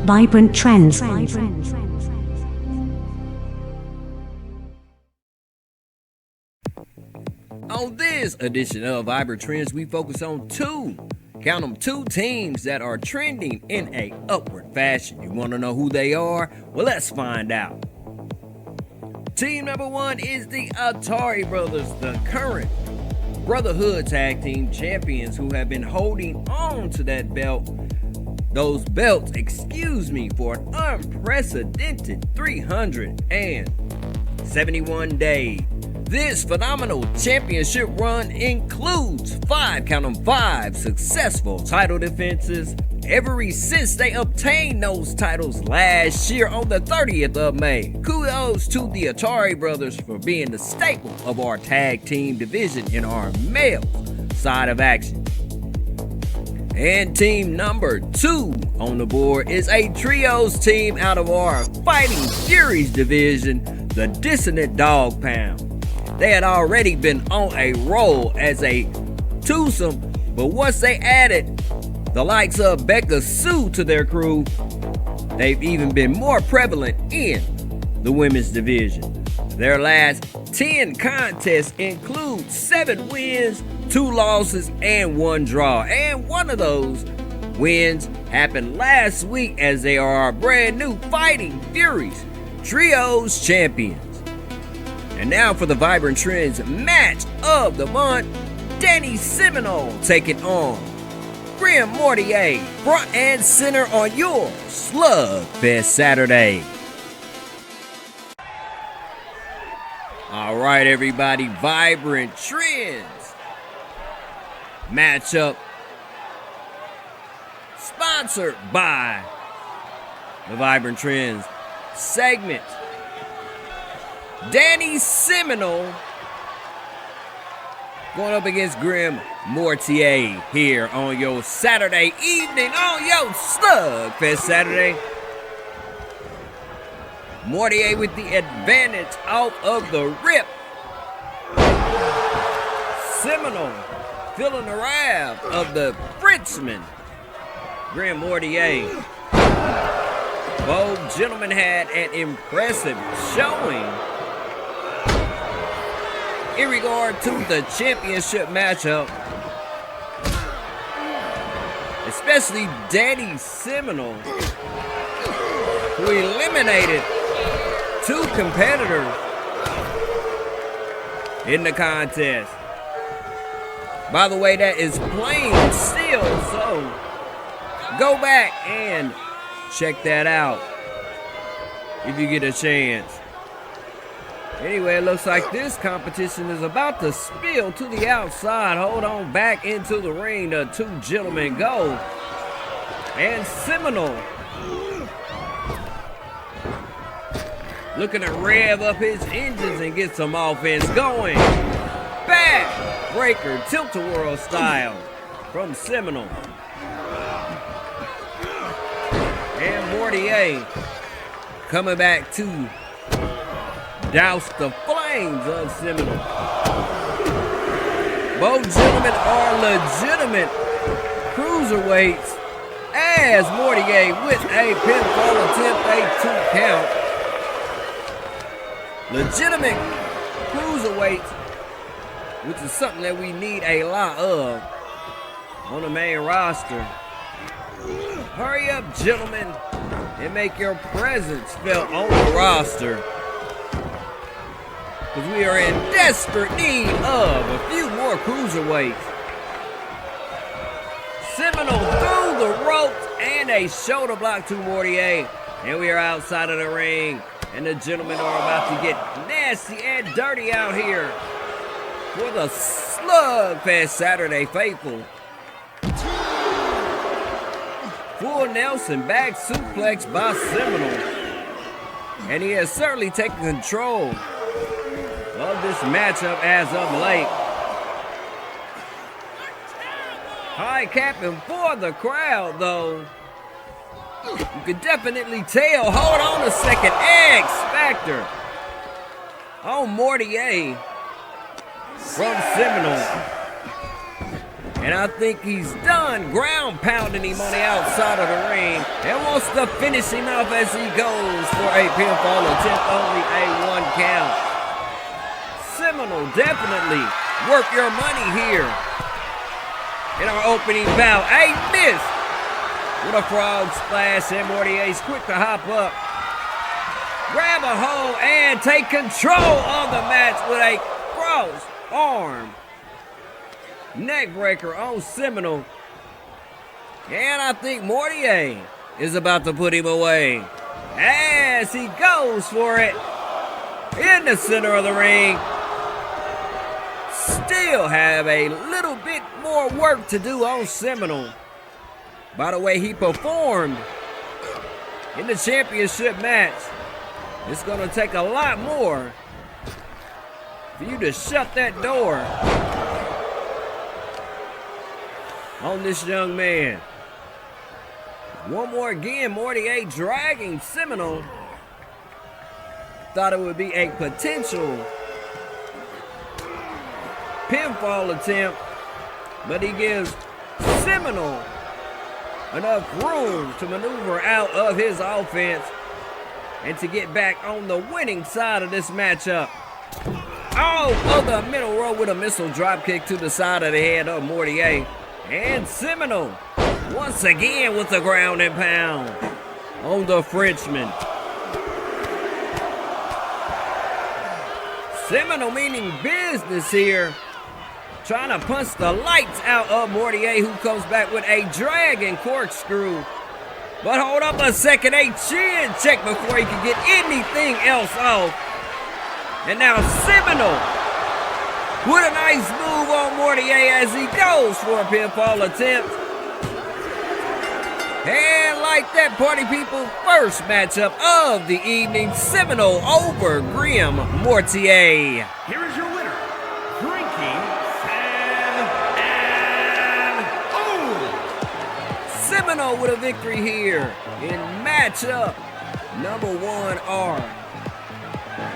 Vibrant Trendz. On this edition of Vibrant Trendz, we focus on two teams that are trending in a upward fashion. You want to know who they are? Well, let's find out. Team number one is the Atari Brothers, the current Brotherhood Tag Team Champions, who have been holding on to those belts, for an unprecedented 371 days. This phenomenal championship run includes 5 successful title defenses ever since they obtained those titles last year on the 30th of May. Kudos to the Atari Brothers for being the staple of our tag team division in our male side of action. And team number 2 on the board is a trios team out of our Fighting Furies division, the Dissonant Dog Pound. They had already been on a roll as a twosome, but once they added the likes of Becca Sue to their crew, they've even been more prevalent in the women's division. Their last 10 contests include 7 wins, 2 losses, and 1 draw. And one of those wins happened last week as they are our brand new Fighting Furies Trios champions. And now for the Vibrant Trendz match of the month, Danny Seminole taking on Grim Mortier, front and center on your Slugfest Saturday. All right, everybody, Vibrant Trendz matchup sponsored by the Vibrant Trendz segment. Danny Seminole going up against Grim Mortier here on your Saturday evening, on your Slugfest Saturday. Mortier with the advantage out of the rip. Seminole feeling the wrath of the Frenchman, Grim Mortier. Both gentlemen had an impressive showing in regard to the championship matchup, especially Danny Seminole, who eliminated 2 competitors in the contest. By the way, that is plain still, so go back and check that out if you get a chance. Anyway, it looks like this competition is about to spill to the outside. Hold on, back into the ring. The 2 gentlemen go. And Seminole looking to rev up his engines and get some offense going. Back breaker, tilt-a-whirl style from Seminole. And Mortier coming back to douse the flames of Seminole. Both gentlemen are legitimate cruiserweights, as Mortier with a pinfall attempt, a 2 count. Legitimate cruiserweights, which is something that we need a lot of on the main roster. Hurry up, gentlemen, and make your presence felt on the roster, because we are in desperate need of a few more cruiserweights. Seminole through the ropes and a shoulder block to Mortier. And we are outside of the ring. And the gentlemen are about to get nasty and dirty out here for the Slugfest Saturday faithful. Full Nelson back suplex by Seminole. And he has certainly taken control of this matchup as of late. High capping for the crowd, though. You can definitely tell. Hold on a second. X Factor on Mortier from Seminole. And I think he's done ground pounding him on the outside of the ring and wants to finish him off as he goes for a pinfall attempt, only a 1 count. Seminole, definitely work your money here. In our opening bout, a miss with a frog splash, and Mortier's quick to hop up, grab a hold, and take control of the match with a cross arm neck breaker on Seminole. And I think Mortier is about to put him away as he goes for it in the center of the ring. Still have a little bit more work to do on Seminole. By the way he performed in the championship match, it's going to take a lot more for you to shut that door on this young man. One more again, Mortier dragging Seminole. Thought it would be a potential pinfall attempt, but he gives Seminole enough room to maneuver out of his offense and to get back on the winning side of this matchup. Oh, the middle row with a missile drop kick to the side of the head of Mortier. And Seminole once again with the ground and pound on the Frenchman. Seminole meaning business here, trying to punch the lights out of Mortier, who comes back with a dragon corkscrew. But hold up a second, a chin check before he can get anything else off. And now Seminole with a nice move on Mortier as he goes for a pinfall attempt. And like that, party people, first matchup of the evening, Seminole over Grim Mortier. Here is your winner, drinking Seminole with a victory here in matchup number 1R.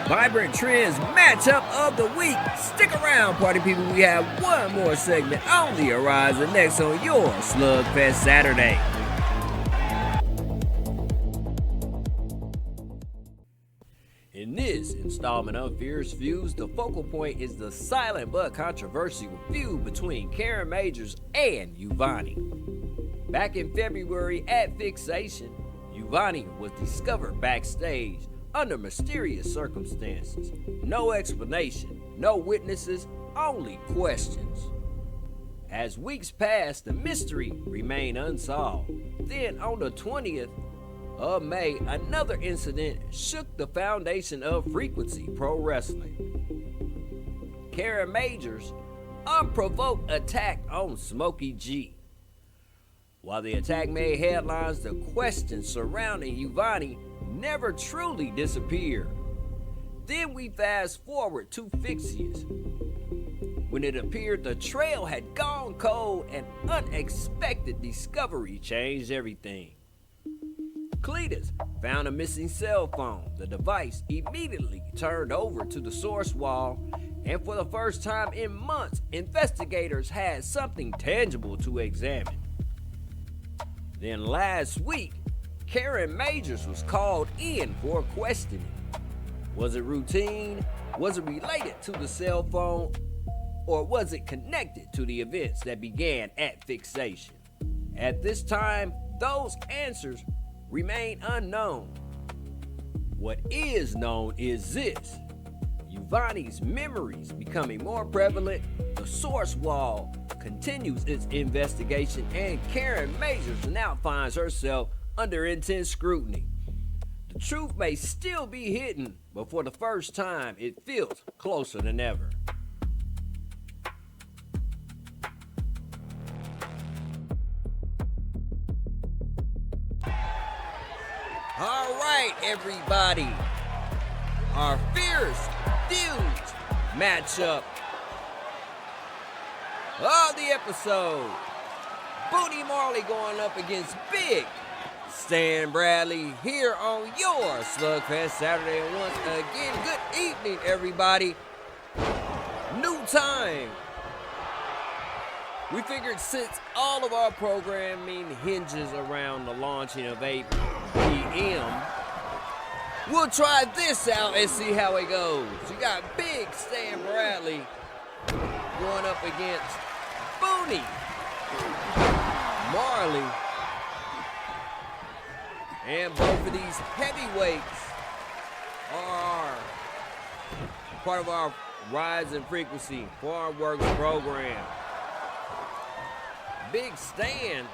Vibrant Trendz matchup of the week. Stick around, party people. We have one more segment on the horizon next on your Slugfest Saturday. In this installment of Fierce Feuds, the focal point is the silent but controversial feud between Karen Majors and Yuvani. Back in February at Fixation, Yuvani was discovered backstage under mysterious circumstances. No explanation, no witnesses, only questions. As weeks passed, the mystery remained unsolved. Then on the 20th of May, another incident shook the foundation of Frequency Pro Wrestling. Karen Majors' unprovoked attack on Smokey G. While the attack made headlines, the questions surrounding Yuvani never truly disappeared. Then we fast forward to Fixius, when it appeared the trail had gone cold and unexpected discovery changed everything. Cletus found a missing cell phone. The device immediately turned over to the source wall, and for the first time in months, investigators had something tangible to examine. Then last week, Karen Majors was called in for questioning. Was it routine? Was it related to the cell phone? Or was it connected to the events that began at Fixation? At this time, those answers remain unknown. What is known is this: Yuvani's memories becoming more prevalent, the source wall continues its investigation, and Karen Majors now finds herself under intense scrutiny. The truth may still be hidden, but for the first time, it feels closer than ever. All right, everybody. Our Fierce Feuds matchup of the episode. Booty Marley going up against Big Stan Bradley here on your Slugfest Saturday. And once again, good evening, everybody. New time. We figured since all of our programming hinges around the launching of 8 p.m., we'll try this out and see how it goes. You got Big Stan Bradley going up against Booney Marley. And both of these heavyweights are part of our Rise in Frequency Farm Works program. Big Stan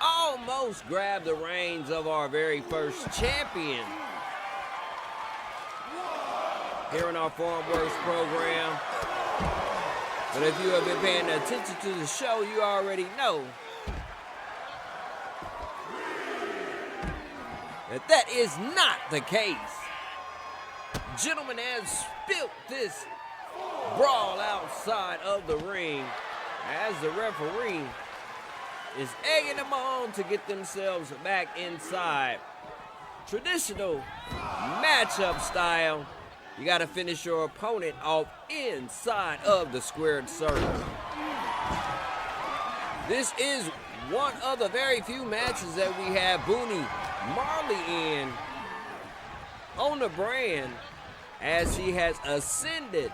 almost grabbed the reins of our very first champion here in our Farm Works program. But if you have been paying attention to the show, you already know that is not the case. Gentlemen has spilt this brawl outside of the ring as the referee is egging them on to get themselves back inside. Traditional matchup style, you got to finish your opponent off inside of the squared circle. This is one of the very few matches that we have Booney Marley in on the brand, as he has ascended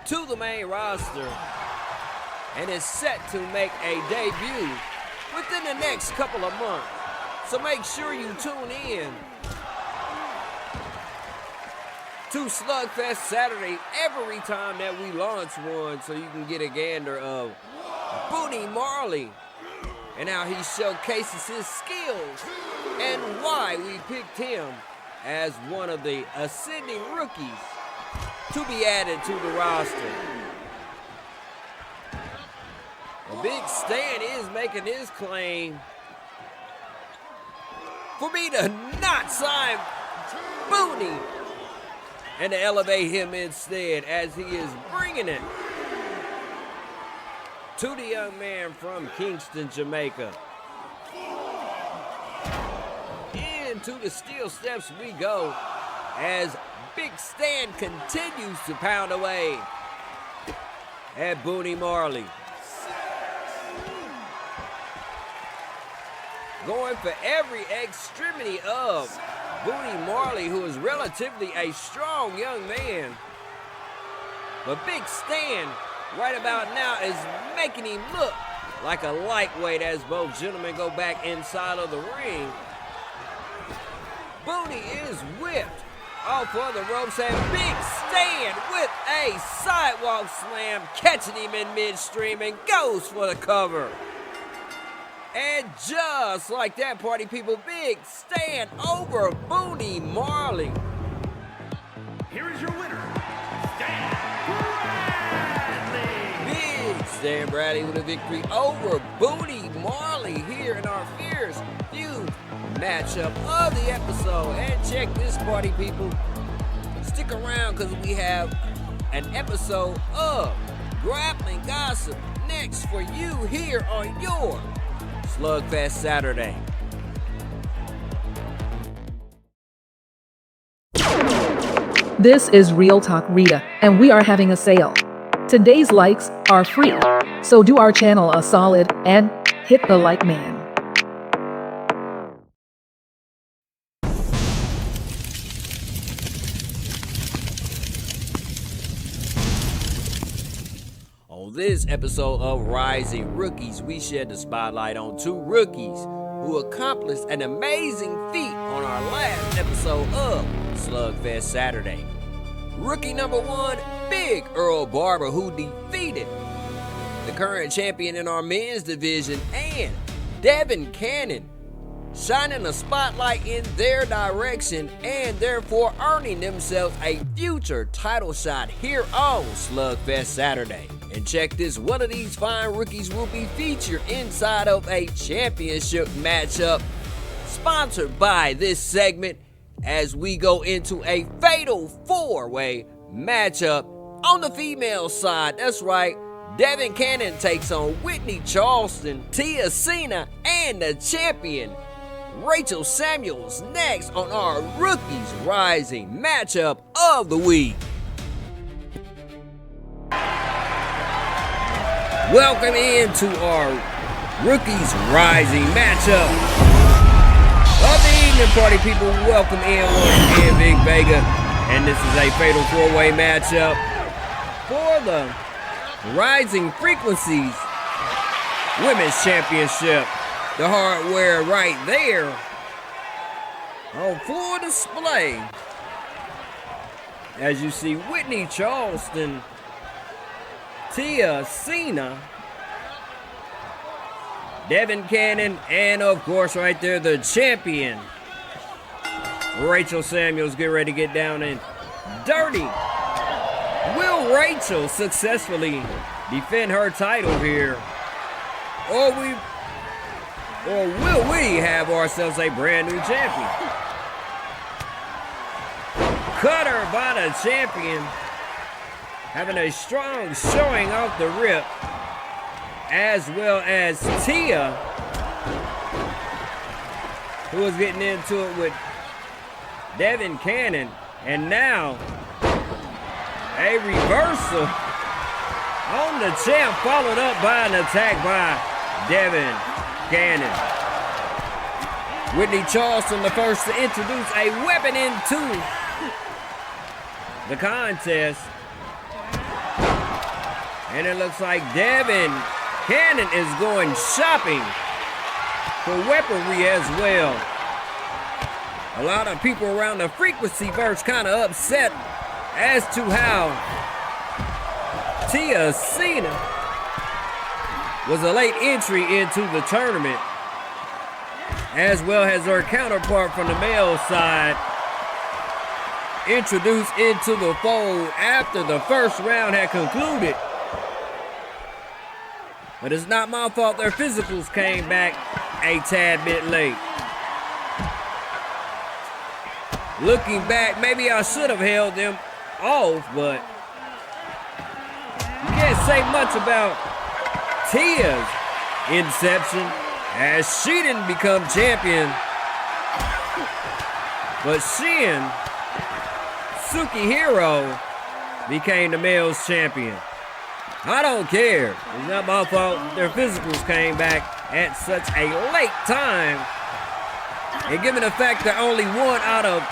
to the main roster and is set to make a debut within the next couple of months. So make sure you tune in to Slugfest Saturday every time that we launch one, so you can get a gander of Booney Marley and how he showcases his skills and why we picked him as one of the ascending rookies to be added to the roster. A Big Stan is making his claim for me to not sign Booney and to elevate him instead, as he is bringing it to the young man from Kingston, Jamaica. Into the steel steps we go as Big Stan continues to pound away at Booney Marley. Going for every extremity of Booney Marley, who is relatively a strong young man. But Big Stan, right about now, is making him look like a lightweight as both gentlemen go back inside of the ring. Booney is whipped off of the ropes, and Big Stan with a sidewalk slam, catching him in midstream, and goes for the cover. And just like that, party people, Big Stan over Booney Marley. Here is your winner, Stan Bradley. Big Stan Bradley with a victory over Booney Marley here in our Fierce Feud matchup of the episode. And check this, party people. Stick around, because we have an episode of Grappling Gossip next for you here on your Slugfest Saturday. This is Real Talk Rita, and we are having a sale. Today's likes are free, so do our channel a solid and hit the like man. On this episode of Rising Rookies, we shed the spotlight on two rookies who accomplished an amazing feat on our last episode of Slugfest Saturday. Rookie number one, Big Earl Barber, who defeated the current champion in our men's division, and Devan Cannon, shining a spotlight in their direction and therefore earning themselves a future title shot here on Slugfest Saturday. And check this, one of these fine rookies will be featured inside of a championship matchup sponsored by this segment as we go into a fatal four-way matchup on the female side. That's right, Devan Cannon takes on Whitney, Charleston, Tia Cena, and the champion Raychel Samuels next on our Rookies Rising matchup of the week. Welcome into our Rookies Rising matchup of the evening, party people. Welcome in once again, Big Vega. And this is a fatal 4-way matchup for the Rising Frequencies Women's Championship. The hardware right there on full display. As you see, Whitney, Charleston, Tia, Cena, Devan Cannon, and of course right there the champion, Raychel Samuels. Get ready to get down and dirty. Will Raychel successfully defend her title here? Or will we have ourselves a brand new champion? Cutter by the champion, having a strong showing off the rip, as well as Tia, who was getting into it with Devan Cannon, and now a reversal on the champ, followed up by an attack by Devan Cannon. Whitney Charleston, the first to introduce a weapon into the contest. And it looks like Devan Cannon is going shopping for weaponry as well. A lot of people around the frequency verse kind of upset as to how Tia Cena was a late entry into the tournament, as well as her counterpart from the male side introduced into the fold after the first round had concluded. But it's not my fault their physicals came back a tad bit late. Looking back, maybe I should have held them off, but you can't say much about Tia's inception, as she didn't become champion, but Shin Sukihiro became the male's champion. I don't care. It's not my fault their physicals came back at such a late time. And given the fact that only one out of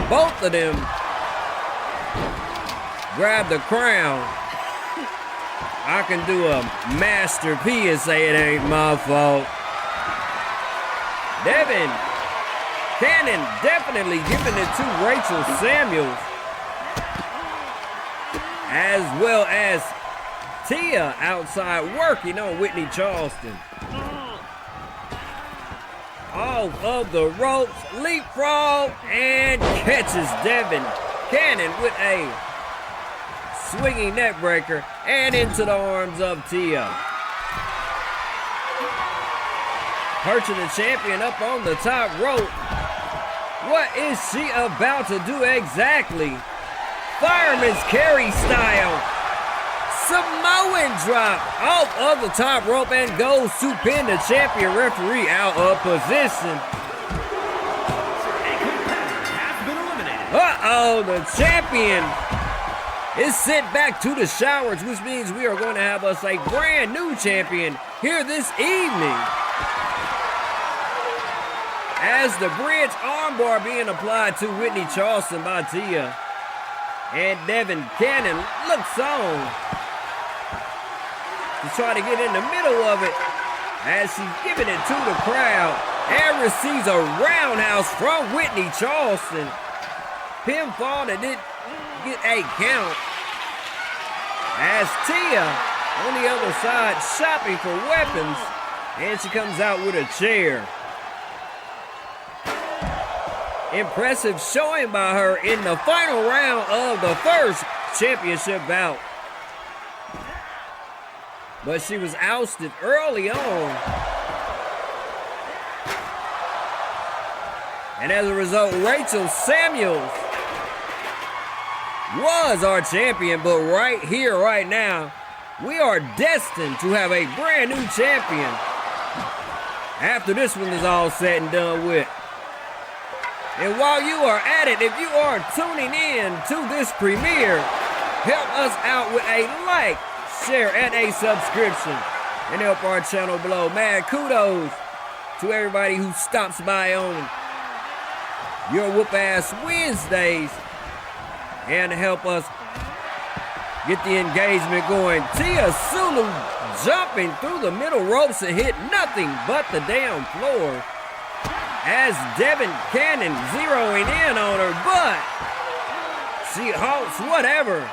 both of them grabbed the crown, I can do a Master P and say it ain't my fault. Devan Cannon definitely giving it to Raychel Samuels, as well as Tia outside working on Whitney Charleston. Off of the ropes, leapfrog, and catches Devan Cannon with a swinging neck breaker and into the arms of Tia. Perching the champion up on the top rope. What is she about to do exactly? Fireman's carry style. Samoan drop off of the top rope and goes to pin the champion referee out of position. Uh-oh, the champion is sent back to the showers, which means we are going to have us a brand new champion here this evening. As the bridge armbar being applied to Whitney Charleston by Tia, and Devan Cannon looks on to try to get in the middle of it as she's giving it to the crowd and receives a roundhouse from Whitney Charleston. Pinfall that didn't get a count, as Tia on the other side shopping for weapons, and she comes out with a chair. Impressive showing by her in the final round of the first championship bout. But she was ousted early on. And as a result, Raychel Samuels was our champion. But right here, right now, we are destined to have a brand new champion after this one is all said and done with. And while you are at it, if you are tuning in to this premiere, help us out with a like, share, and a subscription. And help our channel below. Mad kudos to everybody who stops by on your whoop-ass Wednesdays and help us get the engagement going. Sulu jumping through the middle ropes and hit nothing but the damn floor as Devan Cannon zeroing in on her, but she halts whatever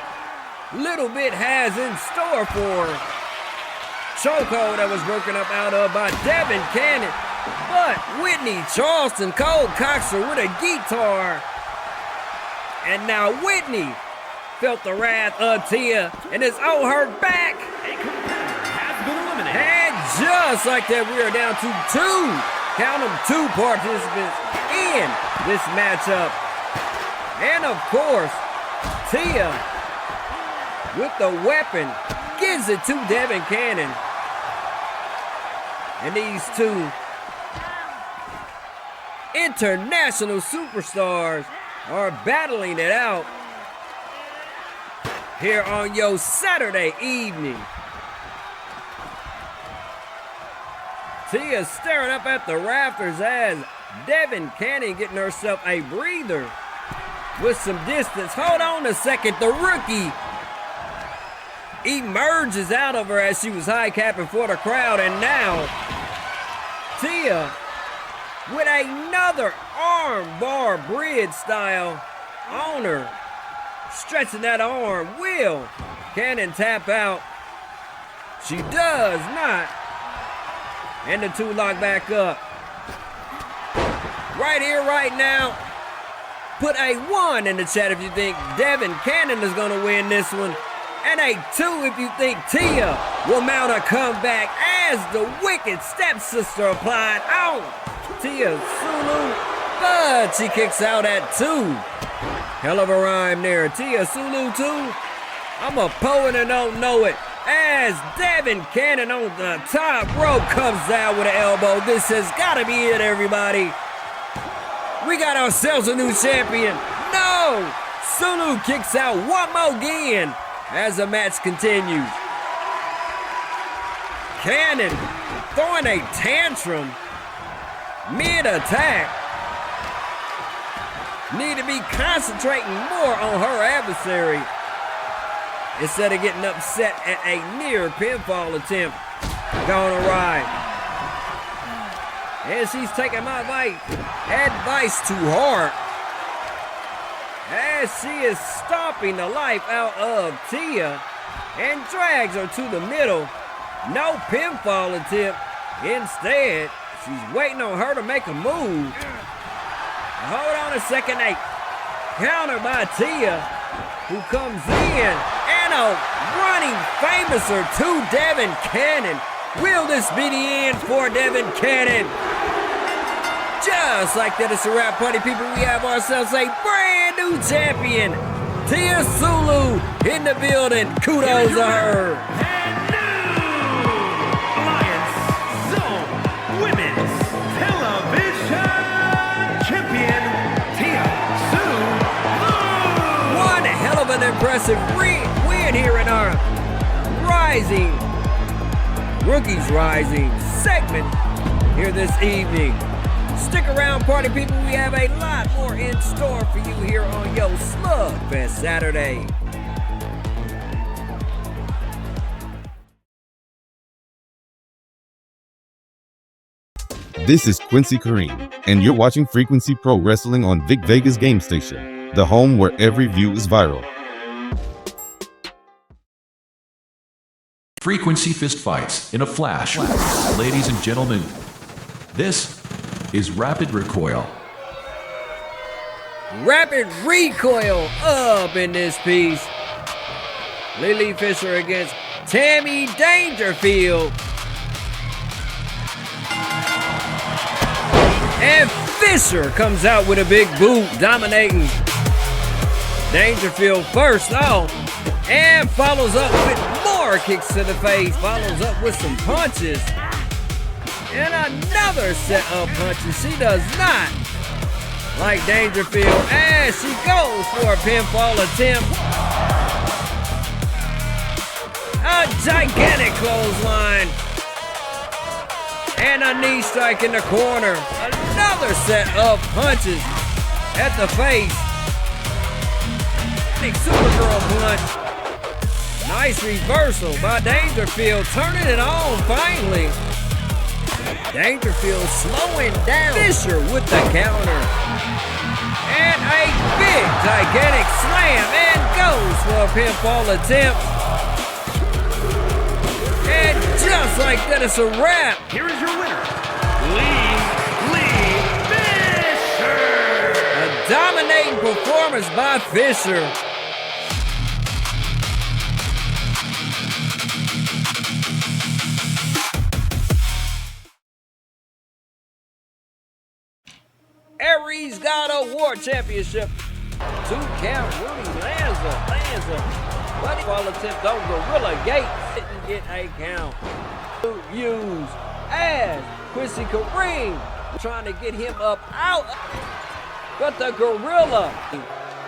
little bit has in store for her. Chokehold that was broken up out of by Devan Cannon, but Whitney Charleston cold cocks her with a guitar. And now Whitney felt the wrath of Tia and is on her back. A competitor has been eliminated. And just like that, we are down to count them, two participants in this matchup. And of course, Tia with the weapon gives it to Devan Cannon. And these two international superstars are battling it out here on your Saturday evening. Tia staring up at the rafters as Devan Cannon getting herself a breather with some distance. Hold on a second, the rookie emerges out of her as she was high capping for the crowd, and now Tia with another arm bar bridge style on her, stretching that arm. Will Cannon tap out? She does not, and the two lock back up. Right here, right now, put a 1 in the chat if you think Devan Cannon is going to win this one, and a 2 if you think Tia will mount a comeback as the wicked stepsister applied on Tia Sulu, but she kicks out at 2. Hell of a rhyme there. Tia Sulu 2. I'm a poet and don't know it. As Devan Cannon on the top rope comes down with an elbow. This has got to be it, everybody. We got ourselves a new champion. No! Sulu kicks out one more again as the match continues. Cannon throwing a tantrum mid-attack. Need to be concentrating more on her adversary instead of getting upset at a near pinfall attempt gone awry. And she's taking my advice to heart as she is stomping the life out of Tia and drags her to the middle. No pinfall attempt. Instead, she's waiting on her to make a move. Hold on a second, a counter by Tia, who comes in, and a running famouser to Devan Cannon. Will this be the end for Devan Cannon? Just like that, it's a wrap, party people. We have ourselves a brand new champion. Tia Sulu in the building. Kudos to her. And new Alliance Zone Women's Television Champion, Tia Sulu. One hell of an impressive win here in our Rookies Rising segment here this evening. Stick around, party people. We have a lot more in store for you here on Yo Slugfest Saturday. This is Quincy Kareem, and you're watching Frequency Pro Wrestling on Vic Vegas Game Station, the home where every view is viral. Frequency fist fights in a flash. Ladies and gentlemen, this is Rapid Recoil. Rapid Recoil up in this piece. Lily Fisher against Tammy Dangerfield. And Fisher comes out with a big boot, dominating Dangerfield first off, and follows up with more kicks to the face, follows up with some punches, and another set of punches. She does not like Dangerfield as she goes for a pinfall attempt. Gigantic clothesline. And a knee strike in the corner. Another set of punches at the face. Big Supergirl punch. Nice reversal by Dangerfield, turning it on finally. Dangerfield slowing down Fisher with the counter. And a big, gigantic slam, and goes for a pinfall attempt. And just like that, it's a wrap. Here is your winner, Lee Fisher. A dominating performance by Fisher. Aries got a war championship. 2 count, Rudy lands a buddy ball attempt on Gorilla Gate. Didn't get a count. Use as Quincy Kareem trying to get him up out. But the Gorilla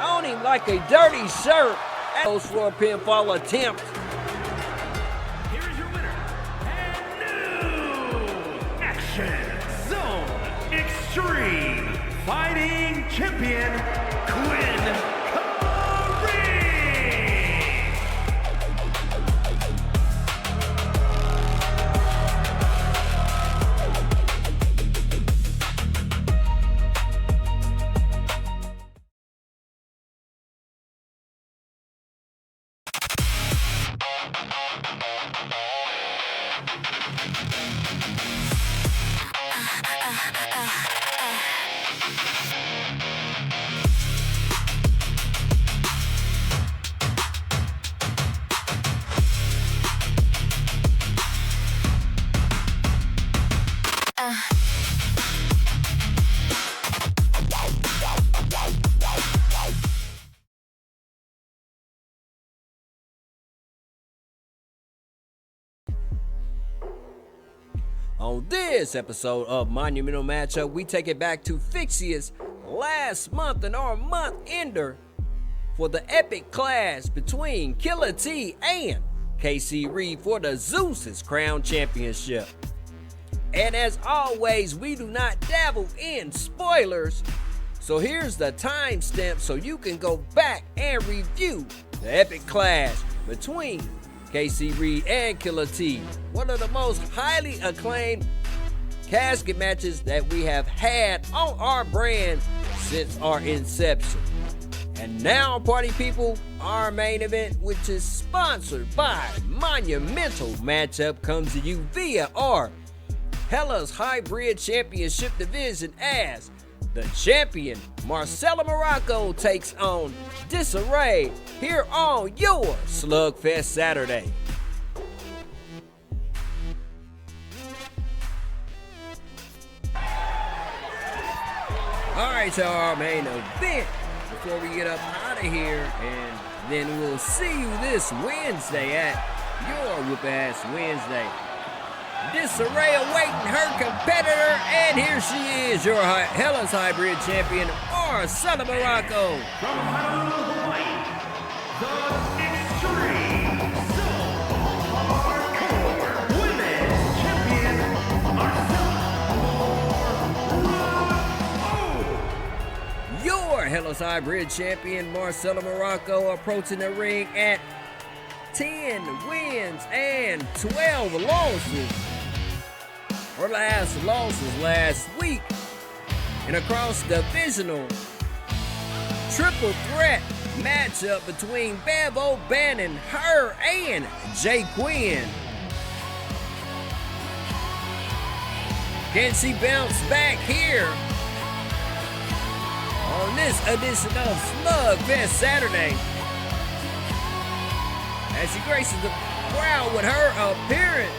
on him like a dirty shirt. Goes for a pinfall attempt. Here is your winner, and new Action Zone Extreme Fighting Champion, Quinn Kareem. On this episode of Monumental Match-Up, we take it back to Fixious last month and our month ender for the epic clash between Killer T and KC Reed for the Zeus's Crown Championship. And as always, we do not dabble in spoilers, so here's the timestamp so you can go back and review the epic clash between KC Reed and Killer T, one of the most highly acclaimed casket matches that we have had on our brand since our inception. And now, party people, our main event, which is sponsored by Monumental Match-Up, comes to you via our Hellas Hybrid Championship division as the champion Marcella Morocco takes on Disarray here on your Slugfest Saturday. Alright, so our main event before we get up out of here, and then we'll see you this Wednesday at your Whoop Ass Wednesday. Disarray awaiting her competitor, and here she is, your Hellas Hybrid champion, Marcella Morocco. From Honolulu, Hawaii, the Extreme Zone Hardcore Women's Champion, Marcella Morocco. Your Hellas Hybrid champion, Marcella Morocco, approaching the ring at 10 wins and 12 losses. Her last loss was last week in a cross-divisional triple threat matchup between Bev O'Bannon, her, and Jay Quinn. Can she bounce back here on this edition of Slugfest Saturday as she graces the crowd with her appearance?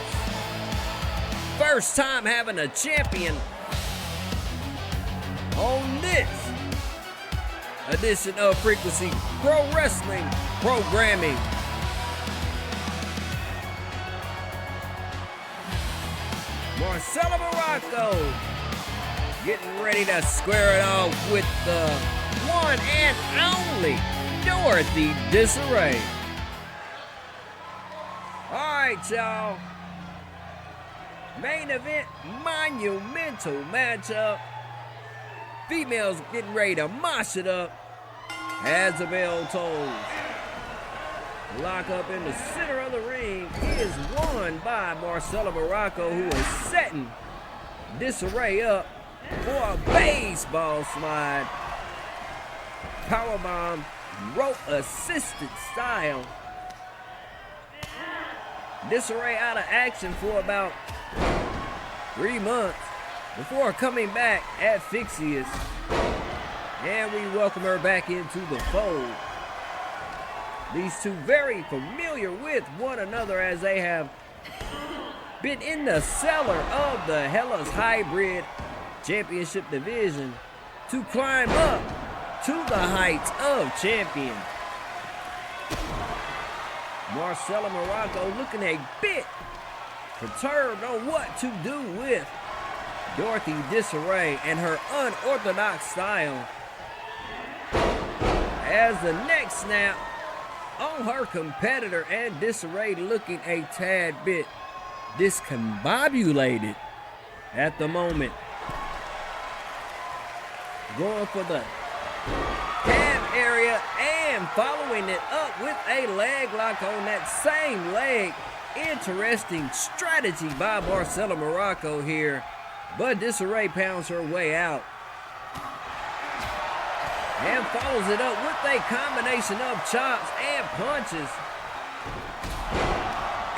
First time having a champion on this edition of Frequency Pro Wrestling Programming. Marcella Morocco getting ready to square it off with the one and only Dorothy Disarray. Alright, right, y'all. Main event, Monumental Match-Up. Females getting ready to mosh it up as the bell tolls. Lock up in the center of the ring is won by Marcella Morocco, who is setting Disarray up for a baseball slide. Powerbomb, rope assisted style. Disarray out of action for about 3 months before coming back at Fixious. And we welcome her back into the fold. These two very familiar with one another as they have been in the cellar of the Hellas Hybrid Championship Division to climb up to the heights of champion. Marcella Morocco looking a bit perturbed on what to do with Dorothy Disarray and her unorthodox style. As the neck snap on her competitor, and Disarray looking a tad bit discombobulated at the moment. Going for the calf area and following it up with a leg lock on that same leg. Interesting strategy by Marcella Morocco here, but Disarray pounds her way out and follows it up with a combination of chops and punches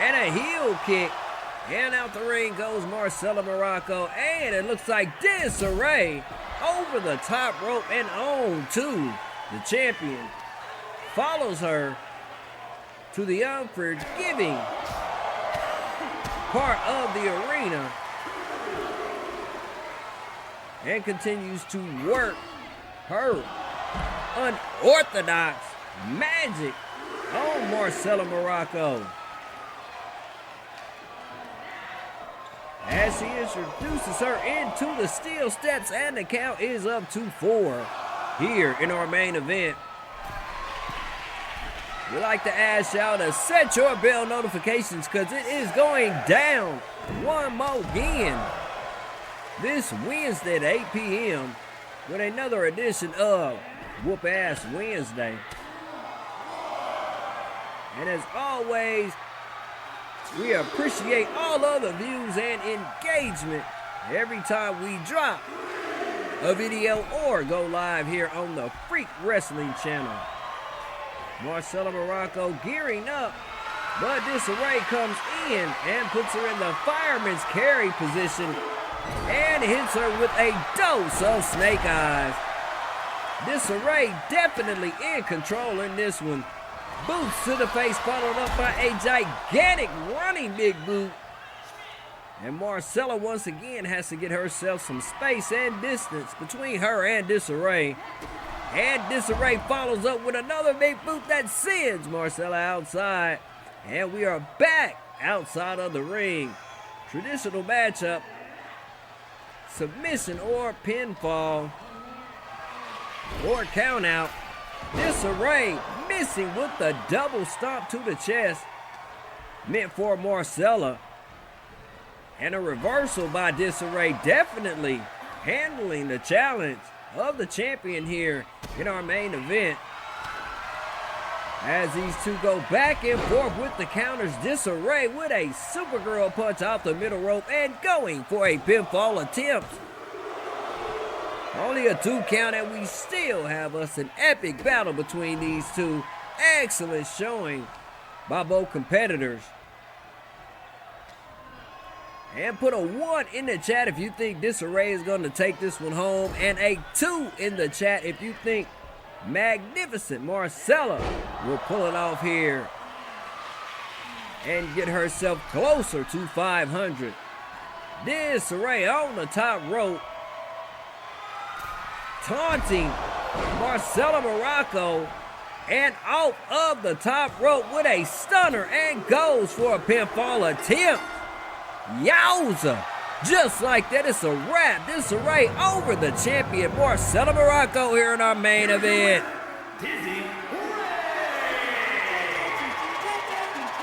and a heel kick. And out the ring goes Marcella Morocco, and it looks like Disarray over the top rope and on to the champion. Follows her to the unforgiving part of the arena and continues to work her unorthodox magic on Marcella Morocco as she introduces her into the steel steps, and the count is up to 4 here in our main event. We like to ask y'all to set your bell notifications because it is going down one more again this Wednesday at 8 p.m. with another edition of Whoop Ass Wednesday. And as always, we appreciate all of the views and engagement every time we drop a video or go live here on the Freak Wrestling channel. Marcella Morocco gearing up, but Disarray comes in and puts her in the fireman's carry position and hits her with a dose of snake eyes. Disarray definitely in control in this one. Boots to the face followed up by a gigantic running big boot. And Marcella once again has to get herself some space and distance between her and Disarray. And Disarray follows up with another big boot that sends Marcella outside. And we are back outside of the ring. Traditional matchup. Submission or pinfall or count out. Disarray missing with the double stomp to the chest meant for Marcella, and a reversal by Disarray, definitely handling the challenge of the champion here in our main event. As these two go back and forth with the counters, Disarray with a Supergirl punch off the middle rope and going for a pinfall attempt. Only a 2 count, and we still have us an epic battle between these two. Excellent showing by both competitors. And put a 1 in the chat if you think Disarray is going to take this one home, and a 2 in the chat if you think magnificent Marcella will pull it off here and get herself closer to 500. Disarray on the top rope, taunting Marcella Morocco, and off of the top rope with a stunner and goes for a pinfall attempt. Yowza! Just like that, it's a wrap. Disarray over the champion Marcella Morocco here in our main event.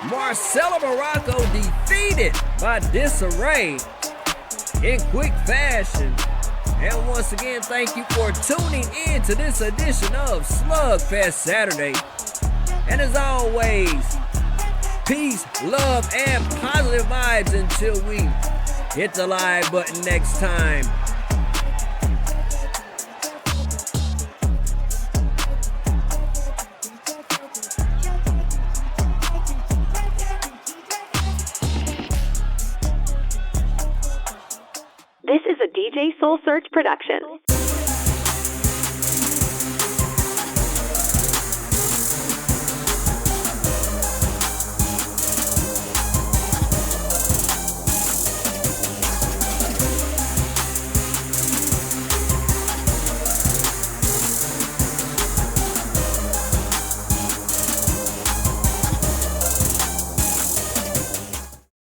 Marcelo Morocco defeated by Disarray in quick fashion. And once again, thank you for tuning in to this edition of Slugfest Saturday. And as always, peace, love, and positive vibes until we hit the live button next time. This is a DJ Soul Search production.